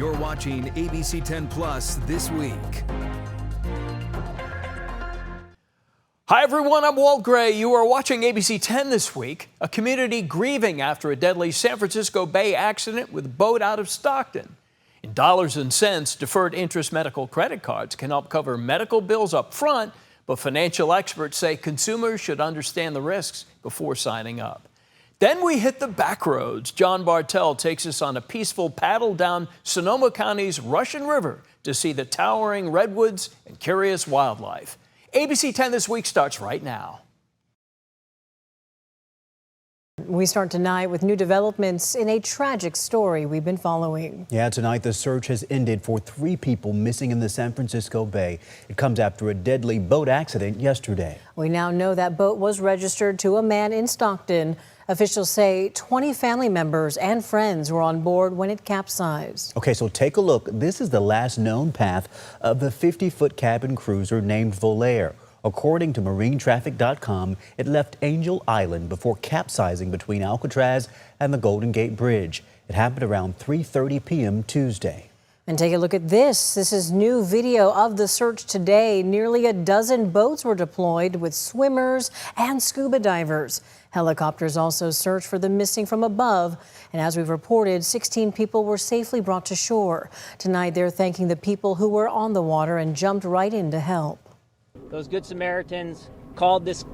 You're watching ABC10 Plus This Week. Hi everyone, I'm Walt Gray. You are watching ABC10 This Week. A community grieving after a deadly San Francisco Bay accident with a boat out of Stockton. In dollars and cents, deferred interest medical credit cards can help cover medical bills up front, but financial experts say consumers should understand the risks before signing up. Then we hit the back roads. John Bartel takes us on a peaceful paddle down Sonoma County's Russian River to see the towering redwoods and curious wildlife. ABC 10 This Week starts right now. We start tonight with new developments in a tragic story we've been following. Yeah, tonight the search has ended for 3 people missing in the San Francisco Bay. It comes after a deadly boat accident yesterday. We now know that boat was registered to a man in Stockton. Officials say 20 family members and friends were on board when it capsized. Okay, so take a look. This is the last known path of the 50-foot cabin cruiser named Volaire. According to marinetraffic.com, it left Angel Island before capsizing between Alcatraz and the Golden Gate Bridge. It happened around 3:30 p.m. Tuesday. And take a look at this. This is new video of the search today. Nearly a dozen boats were deployed with swimmers and scuba divers. Helicopters also searched for the missing from above. And as we've reported, 16 people were safely brought to shore. Tonight, they're thanking the people who were on the water and jumped right in to help. Those Good Samaritans called this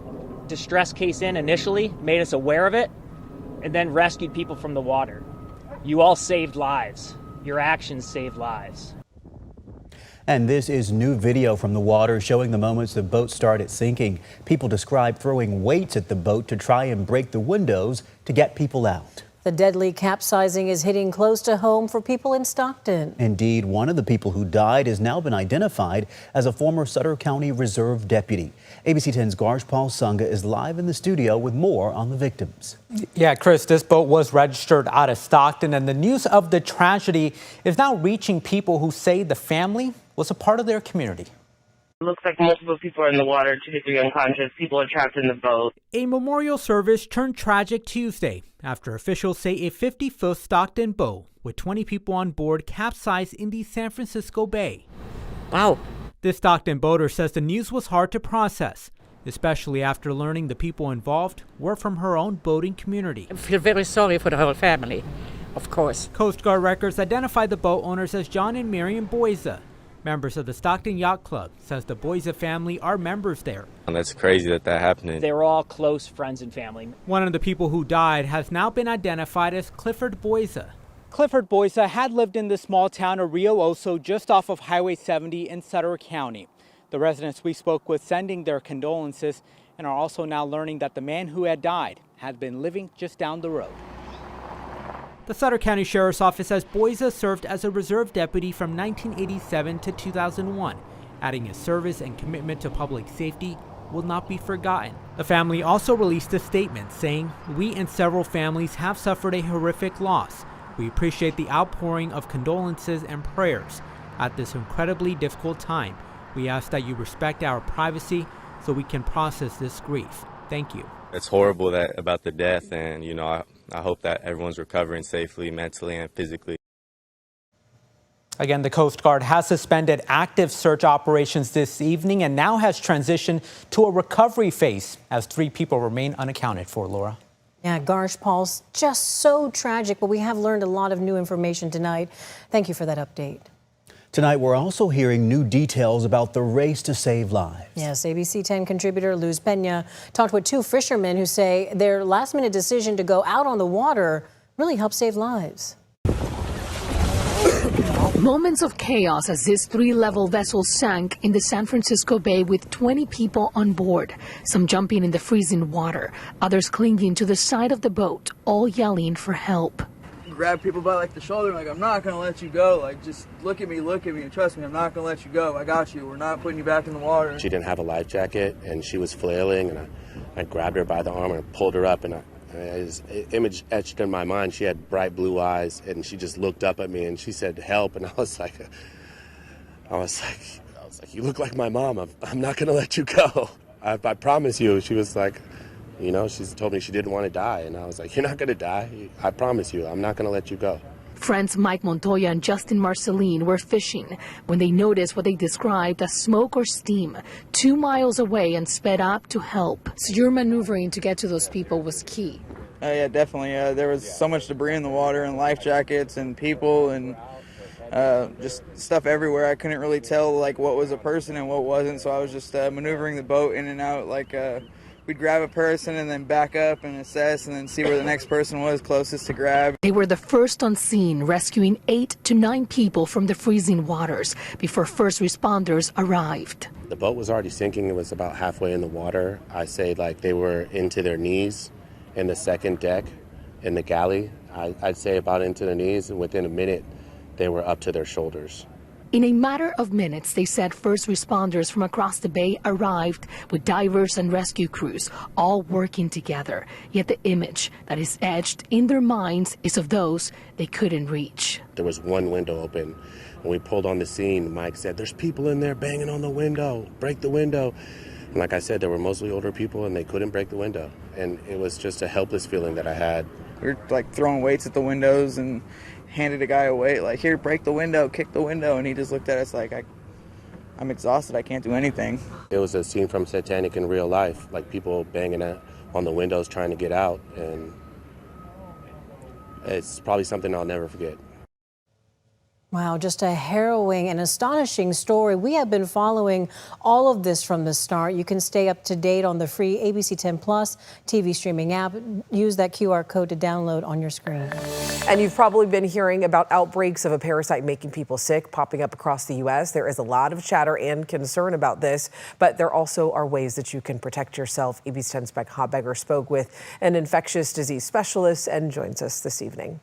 distress case in initially, made us aware of it, and then rescued people from the water. You all saved lives. Your actions saved lives. And this is new video from the water showing the moments the boat started sinking. People describe throwing weights at the boat to try and break the windows to get people out. The deadly capsizing is hitting close to home for people in Stockton. Indeed, one of the people who died has now been identified as a former Sutter County Reserve deputy. ABC 10's Paul Sunga is live in the studio with more on the victims. Yeah, Chris, this boat was registered out of Stockton, and the news of the tragedy is now reaching people who say the family was a part of their community. It looks like multiple people are in the water, 2 to 3 unconscious. People are trapped in the boat. A memorial service turned tragic Tuesday after officials say a 50-foot Stockton boat with 20 people on board capsized in the San Francisco Bay. Wow. This Stockton boater says the news was hard to process, especially after learning the people involved were from her own boating community. I feel very sorry for the whole family, of course. Coast Guard records identified the boat owners as John and Miriam Boyza. Members of the Stockton Yacht Club says the Boyza family are members there. And that's crazy that happened. They were all close friends and family. One of the people who died has now been identified as Clifford Boyza. Clifford Boyza had lived in the small town of Rio Oso just off of Highway 70 in Sutter County. The residents we spoke with sending their condolences and are also now learning that the man who had died had been living just down the road. The Sutter County Sheriff's Office says Boyza served as a reserve deputy from 1987 to 2001, adding his service and commitment to public safety will not be forgotten. The family also released a statement saying, "We and several families have suffered a horrific loss. We appreciate the outpouring of condolences and prayers at this incredibly difficult time. We ask that you respect our privacy so we can process this grief. Thank you." It's horrible about the death, and I hope that everyone's recovering safely, mentally and physically. Again, the Coast Guard has suspended active search operations this evening and now has transitioned to a recovery phase as 3 people remain unaccounted for, Laura. Yeah, Paul's just so tragic, but we have learned a lot of new information tonight. Thank you for that update. Tonight, we're also hearing new details about the race to save lives. Yes, ABC 10 contributor Luz Pena talked with 2 fishermen who say their last-minute decision to go out on the water really helped save lives. Moments of chaos as this 3-level vessel sank in the San Francisco Bay with 20 people on board, some jumping in the freezing water, others clinging to the side of the boat, all yelling for help. Grab people by the shoulder, I'm not gonna let you go, just look at me, and trust me, I'm not gonna let you go. I got you. We're not putting you back in the water. She didn't have a life jacket and she was flailing, and I grabbed her by the arm and pulled her up, and his image etched in my mind. She had bright blue eyes and she just looked up at me and she said help, and I was like, you look like my mom. I'm not gonna let you go. I promise you. She was like, she's told me she didn't want to die, and I was like, you're not going to die. I promise you, I'm not going to let you go. Friends Mike Montoya and Justin Marceline were fishing when they noticed what they described as smoke or steam 2 miles away and sped up to help. So your maneuvering to get to those people was key. Yeah, definitely. There was so much debris in the water and life jackets and people and just stuff everywhere. I couldn't really tell like what was a person and what wasn't, so I was just maneuvering the boat in and out. Like we'd grab a person and then back up and assess and then see where the next person was closest to grab. They were the first on scene, rescuing 8 to 9 people from the freezing waters before first responders arrived. The boat was already sinking. It was about halfway in the water. I say like they were into their knees in the second deck in the galley. I'd say about into their knees, and within a minute they were up to their shoulders. In a matter of minutes, they said first responders from across the bay arrived with divers and rescue crews all working together. Yet the image that is etched in their minds is of those they couldn't reach. There was one window open. When we pulled on the scene, Mike said, "There's people in there banging on the window. Break the window." And like I said, there were mostly older people and they couldn't break the window. And it was just a helpless feeling that I had. We were like throwing weights at the windows and handed a guy a weight, like, "Here, break the window, kick the window," and he just looked at us like, I'm exhausted, I can't do anything. It was a scene from Titanic in real life, like people banging on the windows trying to get out, and it's probably something I'll never forget. Wow, just a harrowing and astonishing story. We have been following all of this from the start. You can stay up to date on the free ABC10 Plus TV streaming app. Use that QR code to download on your screen. And you've probably been hearing about outbreaks of a parasite making people sick popping up across the U.S. There is a lot of chatter and concern about this, but there also are ways that you can protect yourself. ABC10's Beck Hotbegger spoke with an infectious disease specialist and joins us this evening.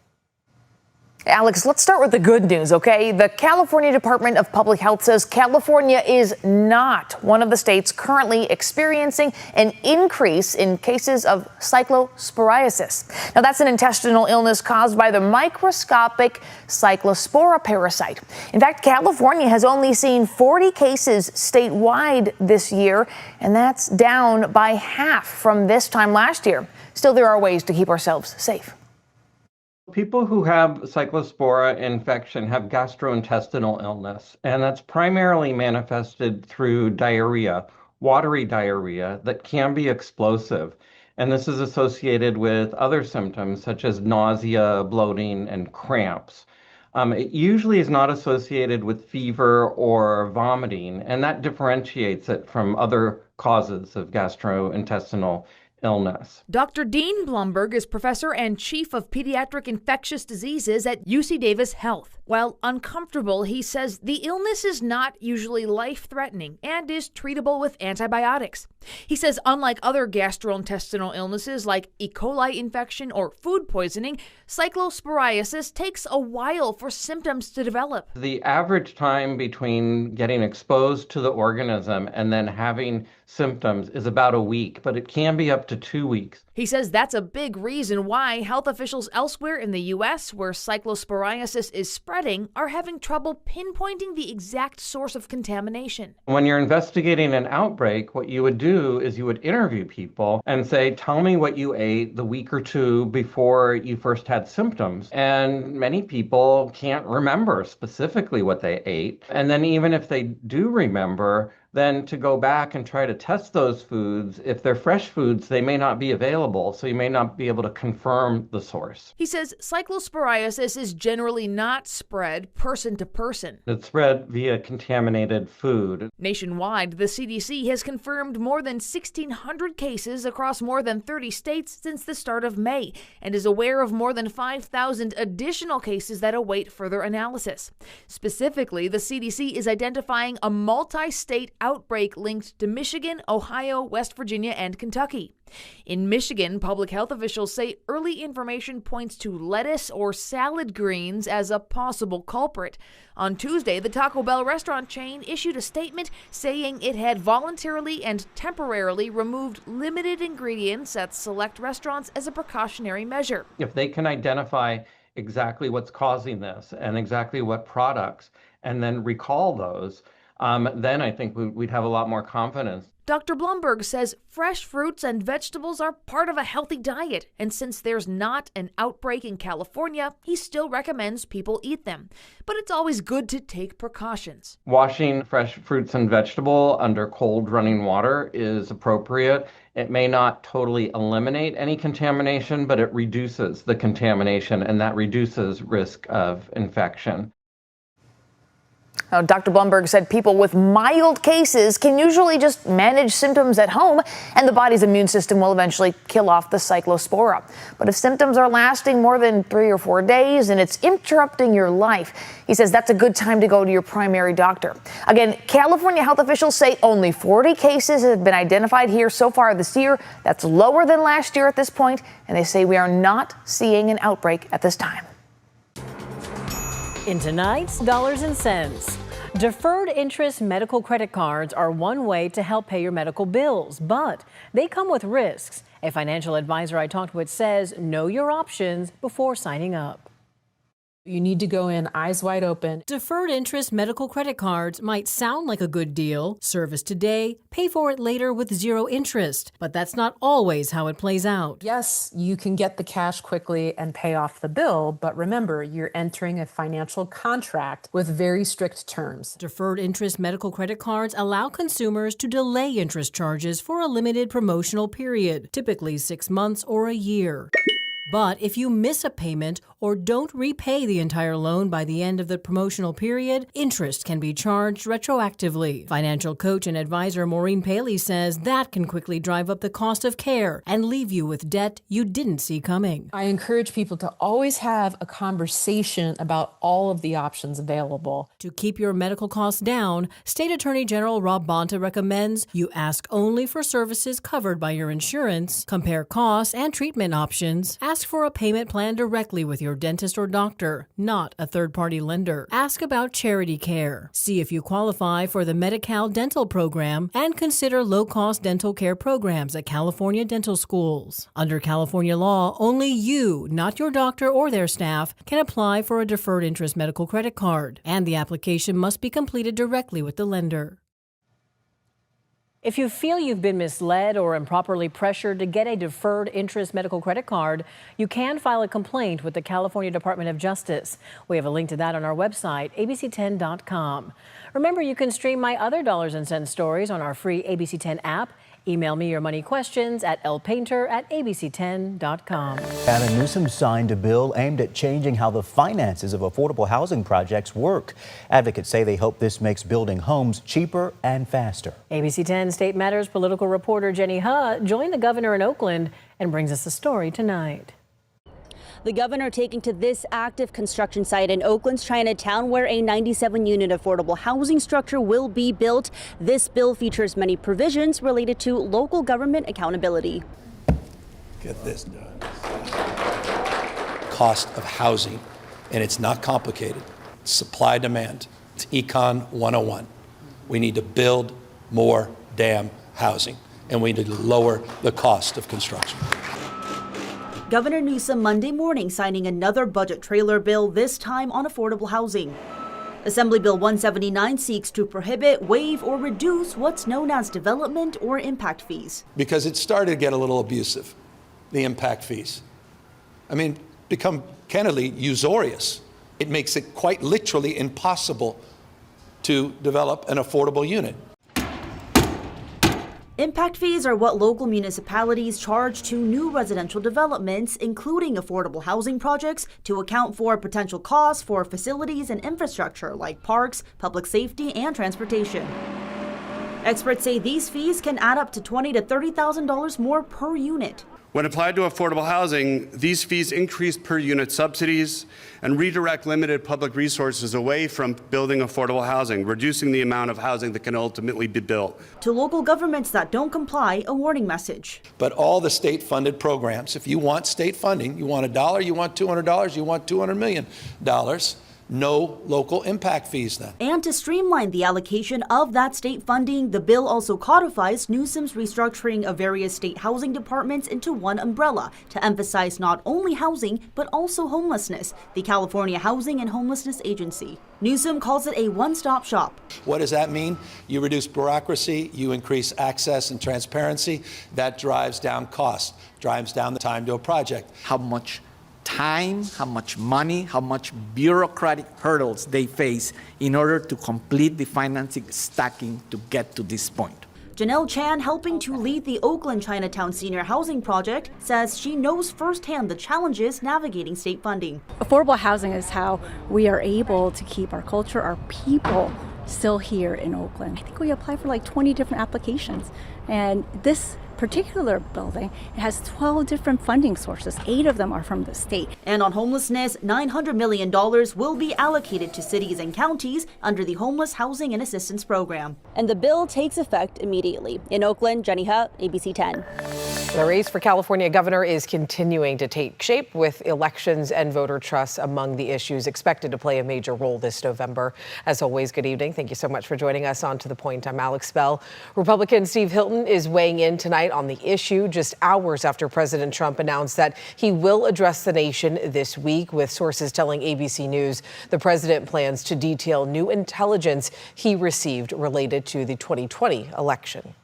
Alex, let's start with the good news, okay? The California Department of Public Health says California is not one of the states currently experiencing an increase in cases of cyclosporiasis. Now, that's an intestinal illness caused by the microscopic cyclospora parasite. In fact, California has only seen 40 cases statewide this year, and that's down by half from this time last year. Still, there are ways to keep ourselves safe. People who have cyclospora infection have gastrointestinal illness, and that's primarily manifested through diarrhea, watery diarrhea that can be explosive. And this is associated with other symptoms such as nausea, bloating, and cramps. It usually is not associated with fever or vomiting, and that differentiates it from other causes of gastrointestinal illness. Dr. Dean Blumberg is professor and chief of pediatric infectious diseases at UC Davis Health. While uncomfortable, he says the illness is not usually life-threatening and is treatable with antibiotics. He says unlike other gastrointestinal illnesses like E. coli infection or food poisoning, cyclosporiasis takes a while for symptoms to develop. The average time between getting exposed to the organism and then having symptoms is about a week, but it can be up to 2 weeks. He says that's a big reason why health officials elsewhere in the U.S. where cyclosporiasis is spreading are having trouble pinpointing the exact source of contamination. When you're investigating an outbreak, what you would do is you would interview people and say, "Tell me what you ate the week or two before you first had symptoms." And many people can't remember specifically what they ate. And then even if they do remember, then to go back and try to test those foods, if they're fresh foods, they may not be available, so you may not be able to confirm the source. He says cyclosporiasis is generally not spread person to person. It's spread via contaminated food. Nationwide, the CDC has confirmed more than 1,600 cases across more than 30 states since the start of May and is aware of more than 5,000 additional cases that await further analysis. Specifically, the CDC is identifying a multi-state outbreak linked to Michigan, Ohio, West Virginia, and Kentucky. In Michigan, public health officials say early information points to lettuce or salad greens as a possible culprit. On Tuesday, the Taco Bell restaurant chain issued a statement saying it had voluntarily and temporarily removed limited ingredients at select restaurants as a precautionary measure. If they can identify exactly what's causing this and exactly what products, and then recall those, then I think we'd have a lot more confidence. Dr. Blumberg says fresh fruits and vegetables are part of a healthy diet, and since there's not an outbreak in California, he still recommends people eat them. But it's always good to take precautions. Washing fresh fruits and vegetable under cold running water is appropriate. It may not totally eliminate any contamination, but it reduces the contamination, and that reduces risk of infection. Now, Dr. Blumberg said people with mild cases can usually just manage symptoms at home, and the body's immune system will eventually kill off the cyclospora. But if symptoms are lasting more than 3 or 4 days and it's interrupting your life, he says that's a good time to go to your primary doctor. Again, California health officials say only 40 cases have been identified here so far this year. That's lower than last year at this point, and they say we are not seeing an outbreak at this time. In tonight's Dollars and Cents, deferred interest medical credit cards are one way to help pay your medical bills, but they come with risks. A financial advisor I talked with says know your options before signing up. You need to go in eyes wide open. Deferred interest medical credit cards might sound like a good deal. Service today, pay for it later with zero interest. But that's not always how it plays out. Yes, you can get the cash quickly and pay off the bill, but remember, you're entering a financial contract with very strict terms. Deferred interest medical credit cards allow consumers to delay interest charges for a limited promotional period, typically 6 months or a year. But if you miss a payment or don't repay the entire loan by the end of the promotional period, interest can be charged retroactively. Financial coach and advisor Maureen Paley says that can quickly drive up the cost of care and leave you with debt you didn't see coming. I encourage people to always have a conversation about all of the options available. To keep your medical costs down, State Attorney General Rob Bonta recommends you ask only for services covered by your insurance, compare costs and treatment options, ask for a payment plan directly with your dentist or doctor, not a third-party lender. Ask about charity care. See if you qualify for the Medi-Cal dental program and consider low-cost dental care programs at California dental schools. Under California law, only you, not your doctor or their staff, can apply for a deferred interest medical credit card, and the application must be completed directly with the lender. If you feel you've been misled or improperly pressured to get a deferred interest medical credit card, you can file a complaint with the California Department of Justice. We have a link to that on our website, ABC10.com. Remember, you can stream my other Dollars and Cents stories on our free ABC10 app. Email me your money questions at lpainter@abc10.com. Gavin Newsom signed a bill aimed at changing how the finances of affordable housing projects work. Advocates say they hope this makes building homes cheaper and faster. ABC10 State Matters political reporter Jenny Huh joined the governor in Oakland and brings us the story tonight. The governor taking to this active construction site in Oakland's Chinatown, where a 97-unit affordable housing structure will be built. This bill features many provisions related to local government accountability. Get this done. Cost of housing, and it's not complicated. Supply demand. It's Econ 101. We need to build more damn housing, and we need to lower the cost of construction. Governor Newsom Monday morning signing another budget trailer bill, this time on affordable housing. Assembly Bill 179 seeks to prohibit, waive, or reduce what's known as development or impact fees. Because it started to get a little abusive, the impact fees. I mean, become candidly usurious. It makes it quite literally impossible to develop an affordable unit. Impact fees are what local municipalities charge to new residential developments, including affordable housing projects, to account for potential costs for facilities and infrastructure like parks, public safety, and transportation. Experts say these fees can add up to $20,000 to $30,000 more per unit. When applied to affordable housing, these fees increase per unit subsidies and redirect limited public resources away from building affordable housing, reducing the amount of housing that can ultimately be built. To local governments that don't comply, a warning message. But all the state-funded programs, if you want state funding, you want $1, you want $200, you want $200 million, no local impact fees then. And to streamline the allocation of that state funding, the bill also codifies Newsom's restructuring of various state housing departments into one umbrella to emphasize not only housing, but also homelessness, the California Housing and Homelessness Agency. Newsom calls it a one-stop shop. What does that mean? You reduce bureaucracy, you increase access and transparency. That drives down costs, drives down the time to a project. How much time, how much money, how much bureaucratic hurdles they face in order to complete the financing stacking to get to this point. Janelle Chan, helping to lead the Oakland Chinatown Senior Housing Project, says she knows firsthand the challenges navigating state funding. Affordable housing is how we are able to keep our culture, our people still here in Oakland. I think we applied for like 20 different applications, and this particular building, it has 12 different funding sources. 8 of them are from the state. And on homelessness, $900 million will be allocated to cities and counties under the Homeless Housing and Assistance Program. And the bill takes effect immediately. In Oakland, Jenny Hutt, ABC 10. The race for California governor is continuing to take shape, with elections and voter trust among the issues expected to play a major role this November. As always, good evening. Thank you so much for joining us on To The Point. I'm Alex Bell. Republican Steve Hilton is weighing in tonight on the issue just hours after President Trump announced that he will address the nation this week, with sources telling ABC News the president plans to detail new intelligence he received related to the 2020 election.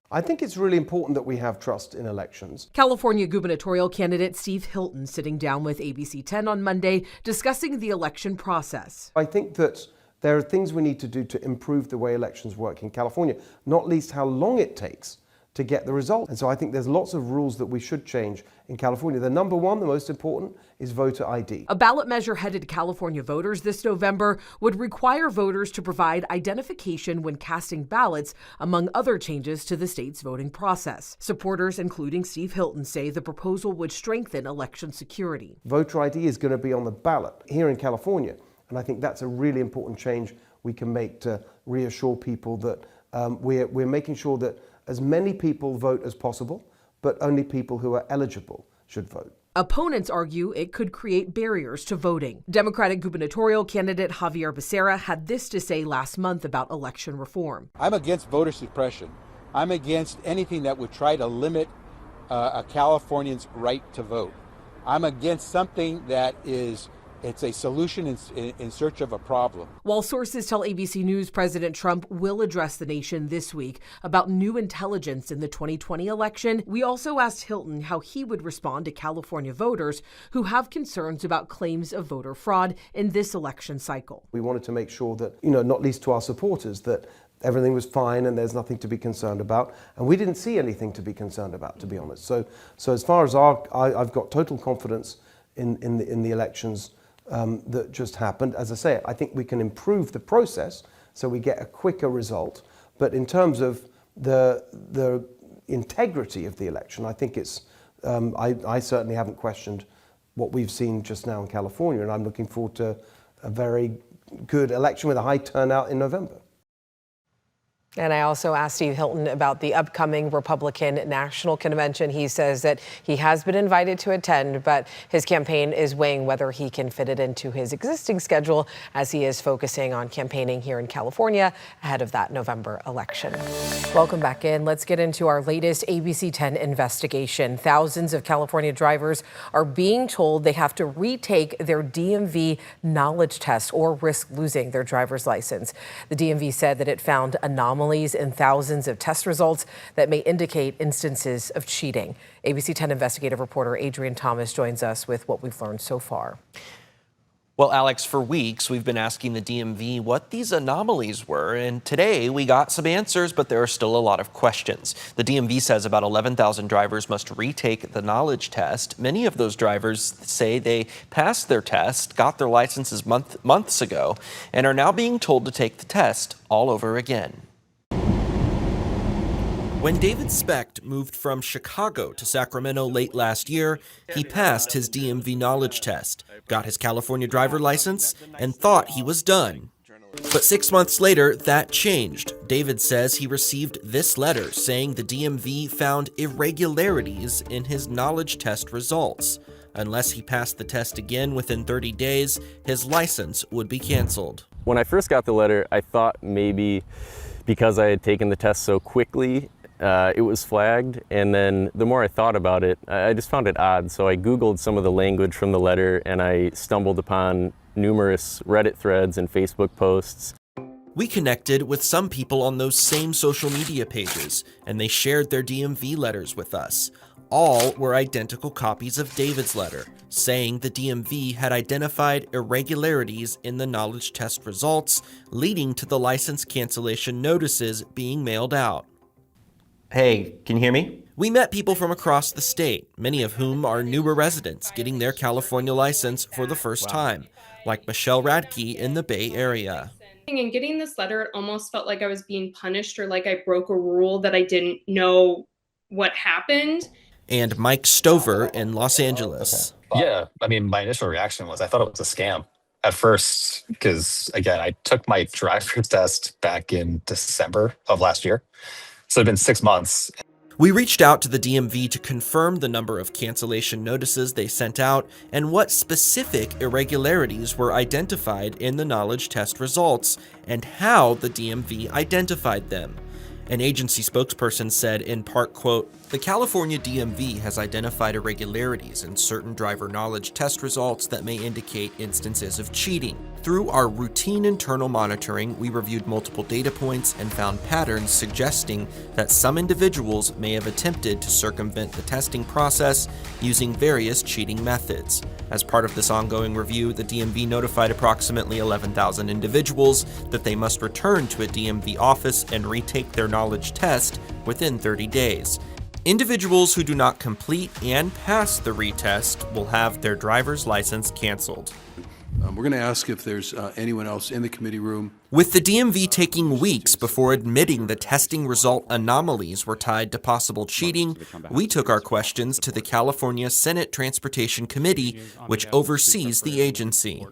I think it's really important that we have trust in elections. California gubernatorial candidate Steve Hilton sitting down with ABC 10 on Monday discussing the election process. I think that there are things we need to do to improve the way elections work in California, not least how long it takes to get the result. And so I think there's lots of rules that we should change in California. The number one, the most important, is voter ID. A ballot measure headed to California voters this November would require voters to provide identification when casting ballots, among other changes to the state's voting process. Supporters, including Steve Hilton, say the proposal would strengthen election security. Voter ID is going to be on the ballot here in California, and I think that's a really important change we can make to reassure people that we're making sure that as many people vote as possible, but only people who are eligible should vote. Opponents argue it could create barriers to voting. Democratic gubernatorial candidate Javier Becerra had this to say last month about election reform. I'm against voter suppression. I'm against anything that would try to limit a Californian's right to vote. I'm against something that it's a solution in search of a problem. While sources tell ABC News President Trump will address the nation this week about new intelligence in the 2020 election, we also asked Hilton how he would respond to California voters who have concerns about claims of voter fraud in this election cycle. We wanted to make sure that, not least to our supporters, that everything was fine and there's nothing to be concerned about. And we didn't see anything to be concerned about, to be honest. So as far as I've got total confidence in the elections that just happened. As I say, I think we can improve the process so we get a quicker result. But in terms of the integrity of the election, I think it's, I certainly haven't questioned what we've seen just now in California, and I'm looking forward to a very good election with a high turnout in November. And I also asked Steve Hilton about the upcoming Republican National Convention. He says that he has been invited to attend, but his campaign is weighing whether he can fit it into his existing schedule as he is focusing on campaigning here in California ahead of that November election. Welcome back in. Let's get into our latest ABC 10 investigation. Thousands of California drivers are being told they have to retake their DMV knowledge test or risk losing their driver's license. The DMV said that it found anomalies in thousands of test results that may indicate instances of cheating. ABC 10 investigative reporter Adrian Thomas joins us with what we've learned so far. Well, Alex, for weeks, we've been asking the DMV what these anomalies were, and today we got some answers, but there are still a lot of questions. The DMV says about 11,000 drivers must retake the knowledge test. Many of those drivers say they passed their test, got their licenses months ago, and are now being told to take the test all over again. When David Specht moved from Chicago to Sacramento late last year, he passed his DMV knowledge test, got his California driver license, and thought he was done. But 6 months later, that changed. David says he received this letter saying the DMV found irregularities in his knowledge test results. Unless he passed the test again within 30 days, his license would be canceled. When I first got the letter, I thought maybe because I had taken the test so quickly, it was flagged. And then the more I thought about it, I just found it odd. So I Googled some of the language from the letter, and I stumbled upon numerous Reddit threads and Facebook posts. We connected with some people on those same social media pages, and they shared their DMV letters with us. All were identical copies of David's letter, saying the DMV had identified irregularities in the knowledge test results, leading to the license cancellation notices being mailed out. Hey, can you hear me? We met people from across the state, many of whom are newer residents getting their California license for the first time, like Michelle Radke in the Bay Area. And getting this letter, it almost felt like I was being punished or like I broke a rule that I didn't know what happened. And Mike Stover in Los Angeles. Yeah, I mean, my initial reaction was I thought it was a scam at first, because again, I took my driver's test back in December of last year. So it's been 6 months. We reached out to the DMV to confirm the number of cancellation notices they sent out and what specific irregularities were identified in the knowledge test results and how the DMV identified them. An agency spokesperson said in part, quote, "The California DMV has identified irregularities in certain driver knowledge test results that may indicate instances of cheating. Through our routine internal monitoring, we reviewed multiple data points and found patterns suggesting that some individuals may have attempted to circumvent the testing process using various cheating methods. As part of this ongoing review, the DMV notified approximately 11,000 individuals that they must return to a DMV office and retake their knowledge test within 30 days. Individuals who do not complete and pass the retest will have their driver's license canceled." We're going to ask if there's anyone else in the committee room. With the DMV taking weeks before admitting the testing result anomalies were tied to possible cheating, we took our questions to the California Senate Transportation Committee, which oversees the agency.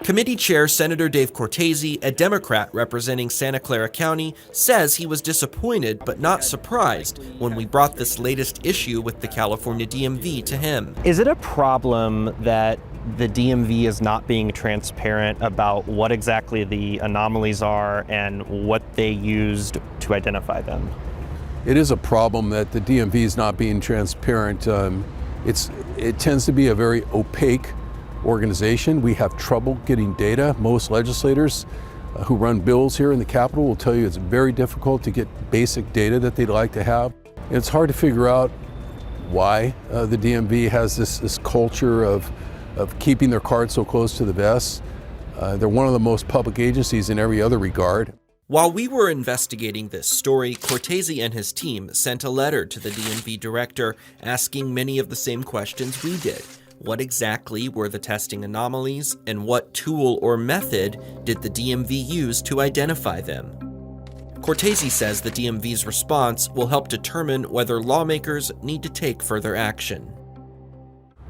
Committee Chair Senator Dave Cortese, a Democrat representing Santa Clara County, says he was disappointed but not surprised when we brought this latest issue with the California DMV to him. Is it a problem that the DMV is not being transparent about what exactly the anomalies are and what they used to identify them? It is a problem that the DMV is not being transparent. It tends to be a very opaque organization. We have trouble getting data. Most legislators who run bills here in the Capitol will tell you it's very difficult to get basic data that they'd like to have. And it's hard to figure out why the DMV has this culture of keeping their cards so close to the vest. They're one of the most public agencies in every other regard. While we were investigating this story, Cortese and his team sent a letter to the DMV director asking many of the same questions we did. What exactly were the testing anomalies, and what tool or method did the DMV use to identify them? Cortese says the DMV's response will help determine whether lawmakers need to take further action.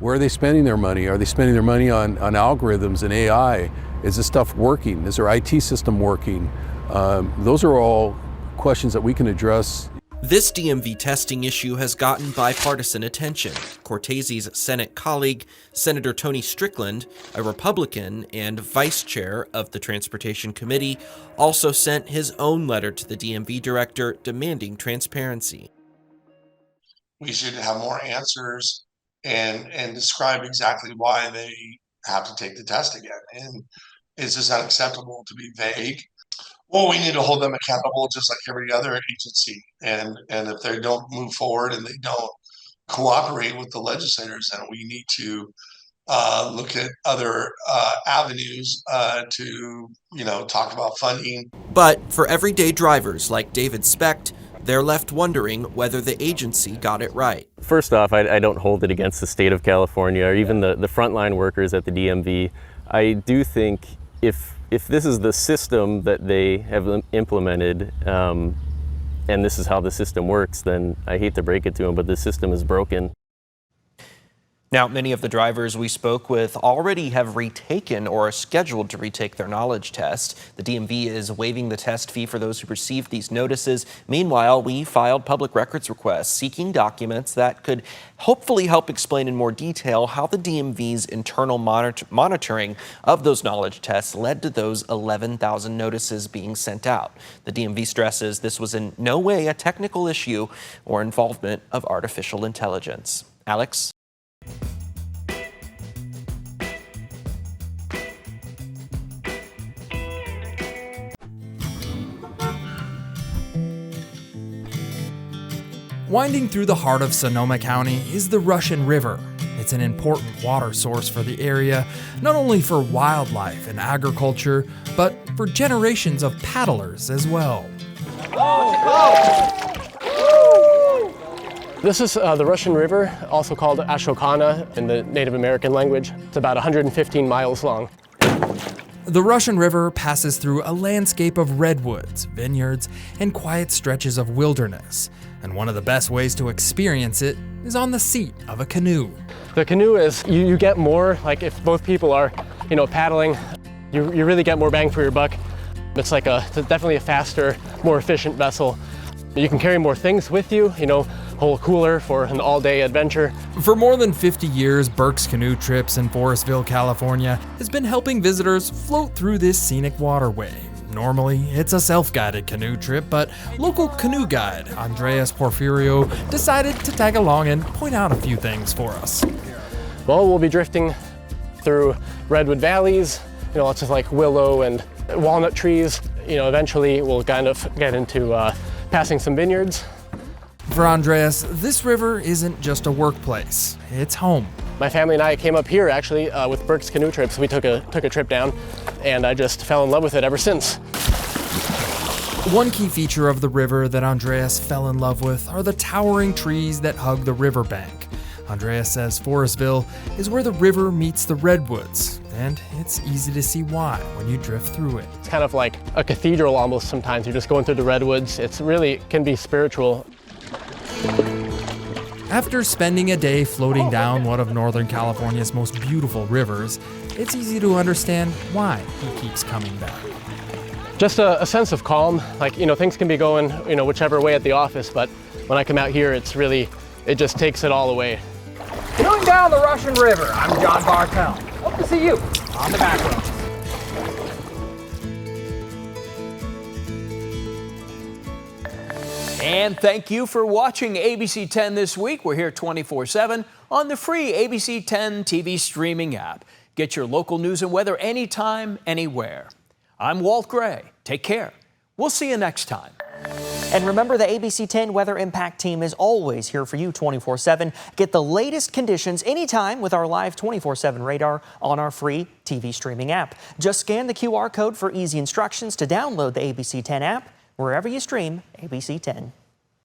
Where are they spending their money? Are they spending their money on algorithms and AI? Is this stuff working? Is their IT system working? Those are all questions that we can address. This DMV testing issue has gotten bipartisan attention. Cortese's Senate colleague, Senator Tony Strickland, a Republican and vice chair of the Transportation Committee, also sent his own letter to the DMV director demanding transparency. We should have more answers and describe exactly why they have to take the test again. And it's just unacceptable to be vague. Well, we need to hold them accountable just like every other agency. And if they don't move forward and they don't cooperate with the legislators, then we need to look at other avenues to, talk about funding. But for everyday drivers like David Specht, they're left wondering whether the agency got it right. First off, I don't hold it against the state of California or even the frontline workers at the DMV. I do think if this is the system that they have implemented, and this is how the system works, then I hate to break it to them, but the system is broken. Now, many of the drivers we spoke with already have retaken or are scheduled to retake their knowledge test. The DMV is waiving the test fee for those who received these notices. Meanwhile, we filed public records requests seeking documents that could hopefully help explain in more detail how the DMV's internal monitoring of those knowledge tests led to those 11,000 notices being sent out. The DMV stresses this was in no way a technical issue or involvement of artificial intelligence. Alex? Winding through the heart of Sonoma County is the Russian River. It's an important water source for the area, not only for wildlife and agriculture, but for generations of paddlers as well. This is the Russian River, also called Ashokana in the Native American language. It's about 115 miles long. The Russian River passes through a landscape of redwoods, vineyards, and quiet stretches of wilderness. And one of the best ways to experience it is on the seat of a canoe. The canoe is, you get more, like if both people are, paddling, you really get more bang for your buck. It's definitely a faster, more efficient vessel. You can carry more things with you, whole cooler for an all-day adventure. For more than 50 years, Burke's Canoe Trips in Forestville, California has been helping visitors float through this scenic waterway. Normally, it's a self-guided canoe trip, but local canoe guide Andreas Porfirio decided to tag along and point out a few things for us. Well, we'll be drifting through redwood valleys, lots of willow and walnut trees. Eventually we'll kind of get into passing some vineyards. For Andreas, this river isn't just a workplace, it's home. My family and I came up here actually with Burke's Canoe Trips. We took a trip down and I just fell in love with it ever since. One key feature of the river that Andreas fell in love with are the towering trees that hug the riverbank. Andreas says Forestville is where the river meets the redwoods, and it's easy to see why when you drift through it. It's kind of like a cathedral almost sometimes. You're just going through the redwoods. It's really can be spiritual. After spending a day floating down one of Northern California's most beautiful rivers, it's easy to understand why he keeps coming back. Just a sense of calm. Things can be going, whichever way at the office, but when I come out here, it just takes it all away. Going down the Russian River, I'm John Bartell. Hope to see you on the back roads. And thank you for watching ABC 10 this week. We're here 24/7 on the free ABC 10 TV streaming app. Get your local news and weather anytime, anywhere. I'm Walt Gray. Take care. We'll see you next time. And remember, the ABC 10 Weather Impact team is always here for you 24/7. Get the latest conditions anytime with our live 24/7 radar on our free TV streaming app. Just scan the QR code for easy instructions to download the ABC 10 app wherever you stream ABC 10.